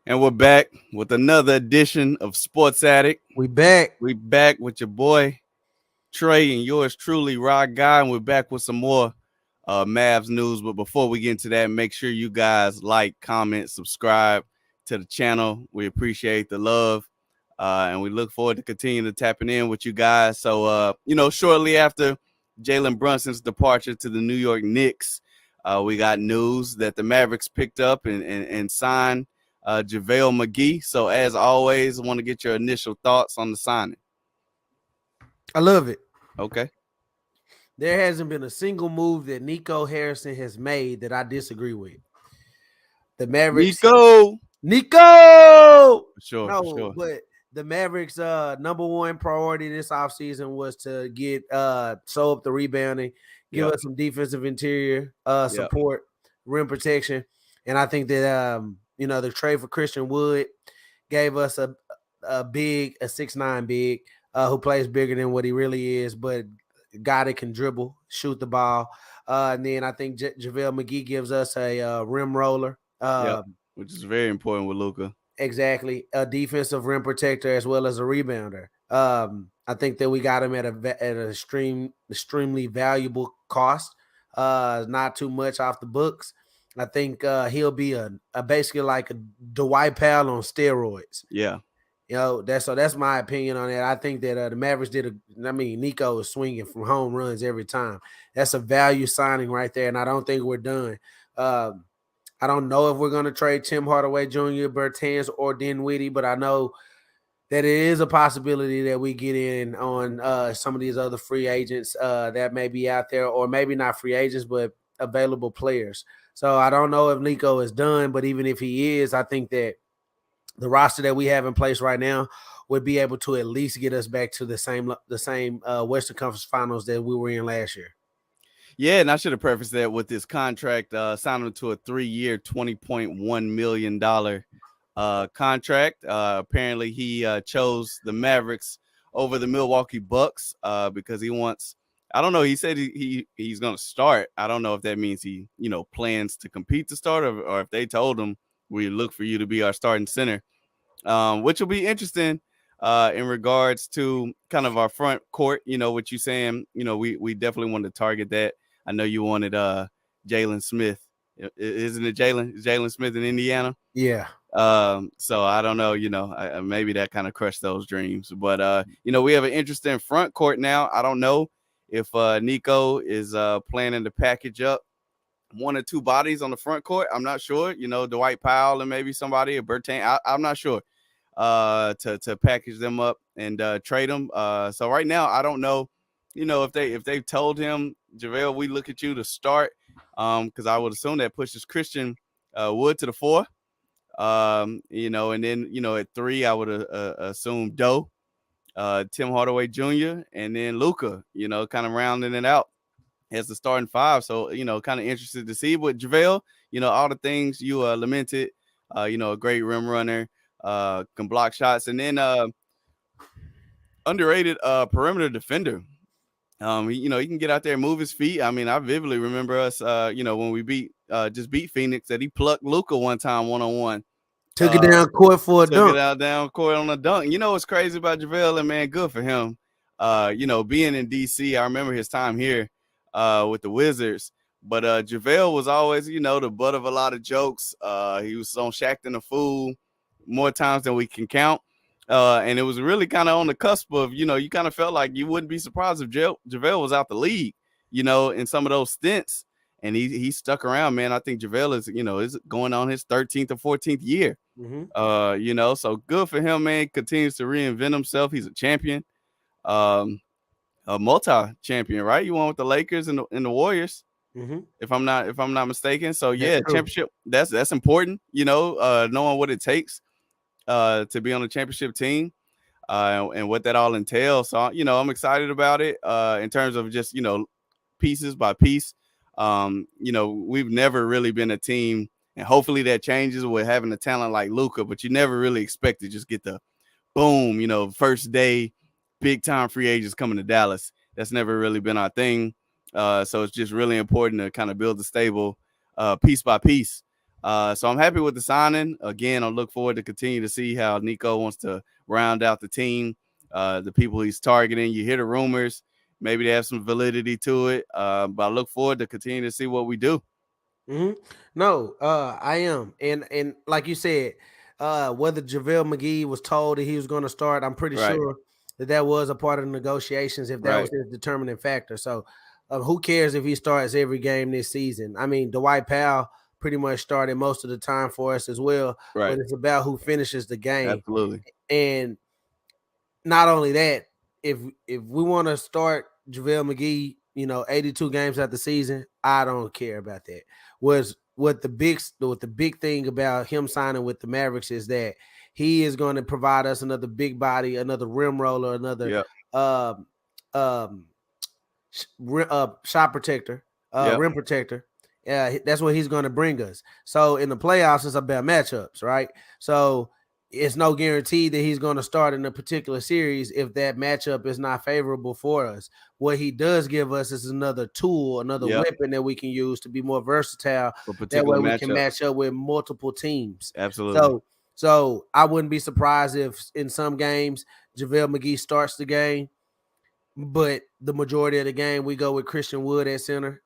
And we're back with another edition of SportzAttic. We back. We back with your boy Trey and yours truly, Rod Guy, and we're back with some more Mavs news. But before we get into that, make sure you guys like, comment, subscribe to the channel. We appreciate the love, and we look forward to continuing to tapping in with you guys. So, shortly after Jalen Brunson's departure to the New York Knicks, we got news that the Mavericks picked up and signed JaVale McGee. So as always, I want to get your initial thoughts on the signing. I love it. Okay. There hasn't been a single move that Nico Harrison has made that I disagree with. The Mavericks. Nico! For sure. But the Mavericks' number one priority this offseason was to get sew up the rebounding, give us some defensive interior support, rim protection. And I think that the trade for Christian Wood gave us a 6'9" big who plays bigger than what he really is, but a guy that can dribble, shoot the ball. And then I think JaVale McGee gives us a rim roller. Which is very important with Luka. Exactly. A defensive rim protector as well as a rebounder. I think that we got him at an extremely valuable cost. Not too much off the books. I think he'll be a basically like a Dwight Powell on steroids. Yeah. That's my opinion on that. I think that the Mavericks Nico is swinging from home runs every time. That's a value signing right there, and I don't think we're done. I don't know if we're going to trade Tim Hardaway Jr., Bertans, or Dinwiddie, but I know that it is a possibility that we get in on some of these other free agents that may be out there, or maybe not free agents, but available players. So I don't know if Nico is done, but even if he is, I think that the roster that we have in place right now would be able to at least get us back to the same Western Conference Finals that we were in last year. Yeah, and I should have prefaced that with this contract, signing to a 3-year, $20.1 million contract. Apparently, he chose the Mavericks over the Milwaukee Bucks because he wants. I don't know. He said he's going to start. I don't know if that means he plans to compete to start, or if they told him we look for you to be our starting center, which will be interesting. In regards to kind of our front court, what you saying, we definitely wanted to target that. I know you wanted Jalen Smith. Isn't it Jalen Smith in Indiana? Yeah. So I don't know, maybe that kind of crushed those dreams. But, we have an interesting front court now. I don't know if Nico is planning to package up one or two bodies on the front court. I'm not sure. Dwight Powell and maybe somebody, a Bertans. I'm not sure. To package them up and trade them. So right now, I don't know, if they've told him, JaVale, we look at you to start, because I would assume that pushes Christian Wood to the 4. And then, at 3, I would assume Doe, Tim Hardaway Jr., and then Luka, kind of rounding it out as the starting 5. So, kind of interested to see. But JaVale, all the things you lamented, a great rim runner, can block shots, and then underrated perimeter defender. He can get out there and move his feet. I mean, I vividly remember us, when we beat Phoenix, that he plucked Luka one time 1-on-1. Took it down court for a dunk. Took it out down court on a dunk. What's crazy about JaVale, and man, good for him. Being in DC, I remember his time here with the Wizards. But JaVale was always, the butt of a lot of jokes. He was on Shaqtin' a Fool more times than we can count. And it was really kind of on the cusp of, you kind of felt like you wouldn't be surprised if JaVale was out the league, in some of those stints. And he stuck around, man. I think JaVale is going on his 13th or 14th year. Mm-hmm. So good for him, man. Continues to reinvent himself. He's a champion, a multi-champion, right? You won with the Lakers and the Warriors. Mm-hmm. If I'm not mistaken. So yeah, championship, that's important, knowing what it takes to be on the championship team and what that all entails. So, I'm excited about it in terms of just, pieces by piece. We've never really been a team, and hopefully that changes with having a talent like Luka, but you never really expect to just get the boom, first day, big time free agents coming to Dallas. That's never really been our thing. So it's just really important to kind of build the stable piece by piece. So I'm happy with the signing. Again, I look forward to continue to see how Nico wants to round out the team, the people he's targeting. You hear the rumors, maybe they have some validity to it, but I look forward to continue to see what we do. Mm-hmm. No, I am, and like you said, whether JaVale McGee was told that he was going to start, I'm pretty Right, sure that was a part of the negotiations if that was right, his determining factor. So, who cares if he starts every game this season? I mean, Dwight Powell pretty much started most of the time for us as well, but right. it's about who finishes the game. Absolutely. And not only that, if if we want to start JaVale McGee, 82 games out the season, I don't care about that. Was what the big thing about him signing with the Mavericks is that he is going to provide us another big body, another rim roller, another Yep, um um shot protector, yep, rim protector. That's what he's going to bring us. So in the playoffs, it's about matchups, right? So it's no guarantee that he's going to start in a particular series if that matchup is not favorable for us. What he does give us is another tool, another yep. weapon that we can use to be more versatile. For That particular way we can matchups. match up with multiple teams. Absolutely. So I wouldn't be surprised if in some games JaVale McGee starts the game, but the majority of the game we go with Christian Wood at center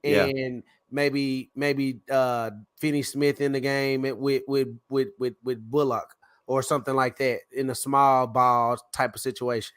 Yeah. and maybe Finney Smith in the game with Bullock or something like that in a small ball type of situation,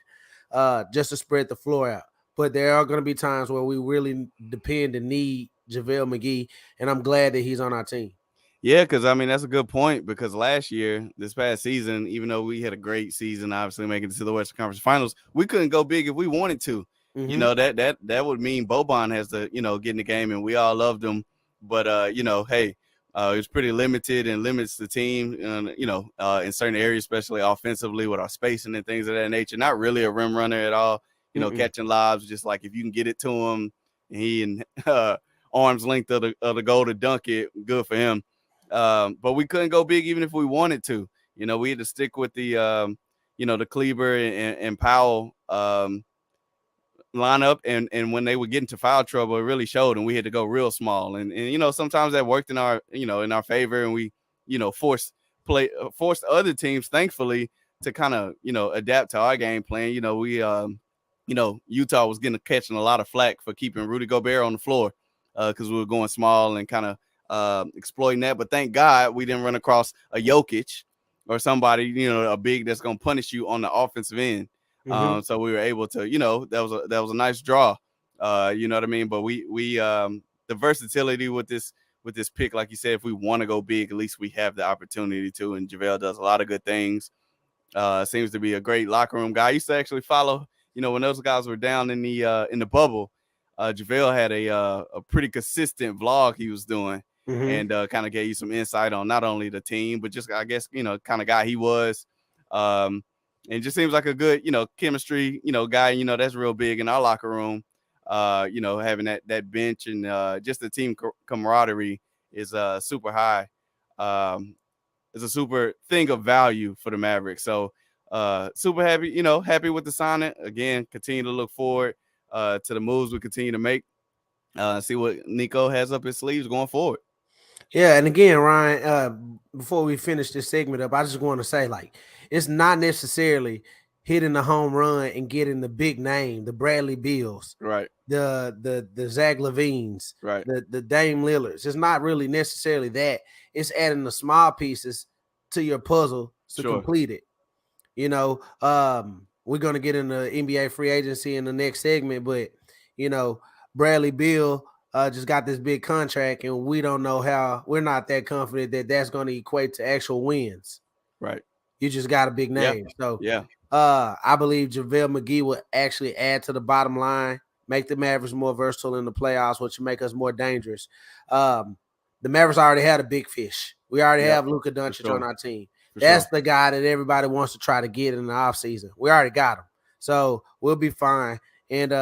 just to spread the floor out. But there are going to be times where we really depend and need JaVale McGee, and I'm glad that he's on our team. Yeah, because I mean that's a good point. Because last year, this past season, even though we had a great season, obviously making it to the Western Conference Finals, we couldn't go big if we wanted to. Mm-hmm. That would mean Boban has to get in the game, and we all loved him. But hey, it was pretty limited and limits the team, in certain areas, especially offensively with our spacing and things of that nature. Not really a rim runner at all. Catching lobs, just like if you can get it to him, and he and arm's length of the goal to dunk it, good for him. But we couldn't go big even if we wanted to. We had to stick with the Kleber and Powell lineup, and when they would get into foul trouble, it really showed, and we had to go real small. And sometimes that worked in our favor, and we forced other teams, thankfully, to kind of adapt to our game plan. Utah was catching a lot of flack for keeping Rudy Gobert on the floor because we were going small and kind of exploiting that. But thank God we didn't run across a Jokic or somebody, a big that's going to punish you on the offensive end. Mm-hmm. So we were able to, that was a nice draw. You know what I mean? But we the versatility with this pick, like you said, if we want to go big, at least we have the opportunity to. And JaVale does a lot of good things. Seems to be a great locker room guy. I used to actually follow, when those guys were down in the bubble. JaVale had a pretty consistent vlog he was doing, Mm-hmm. and kind of gave you some insight on not only the team, but just I guess kind of guy he was. And just seems like a good chemistry guy. That's real big in our locker room. Having that bench and just the team camaraderie is super high. It's a super thing of value for the Mavericks. So super happy with the signing. Again, continue to look forward to the moves we continue to make. See what Nico has up his sleeves going forward. Yeah, and again, Ryan, before we finish this segment up, I just want to say, like, it's not necessarily hitting the home run and getting the big name, the Bradley Beals, Right, the Zach Levines, right. the Dame Lillards. It's not really necessarily that. It's adding the small pieces to your puzzle to Sure. complete it. We're gonna get into NBA free agency in the next segment, but you know, Bradley Beal just got this big contract, and we don't know how. We're not that confident that that's going to equate to actual wins. Right. You just got a big Yeah. name, so Yeah. I believe JaVale McGee will actually add to the bottom line, make the Mavericks more versatile in the playoffs, which will make us more dangerous. The Mavericks already had a big fish. We already Yep. have Luka For Doncic on sure. our team. For That's sure. the guy that everybody wants to try to get in the offseason. We already got him. So we'll be fine. And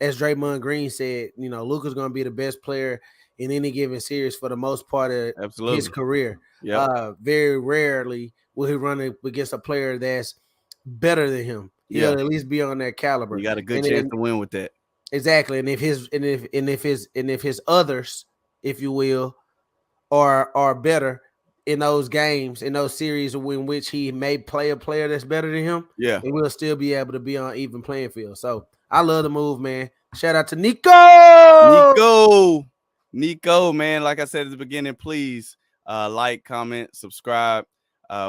as Draymond Green said, Luka's going to be the best player in any given series for the most part of his Absolutely. career. Yep. Very rarely will he run against a player that's better than him. He'll Yeah. at least be on that caliber. You got a good And chance then to win with that. exactly. And if his others, if you will, or better in those games, in those series in which he may play a player that's better than him, Yeah. and we'll still be able to be on even playing field. So I love the move, man. Shout out to Nico. Nico, man, like I said at the beginning, please like, comment, subscribe.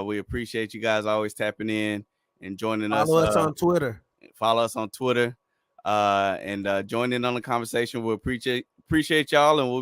We appreciate you guys always tapping in and joining us. Follow us on Twitter. Follow us on Twitter and join in on the conversation. We appreciate y'all, and we'll be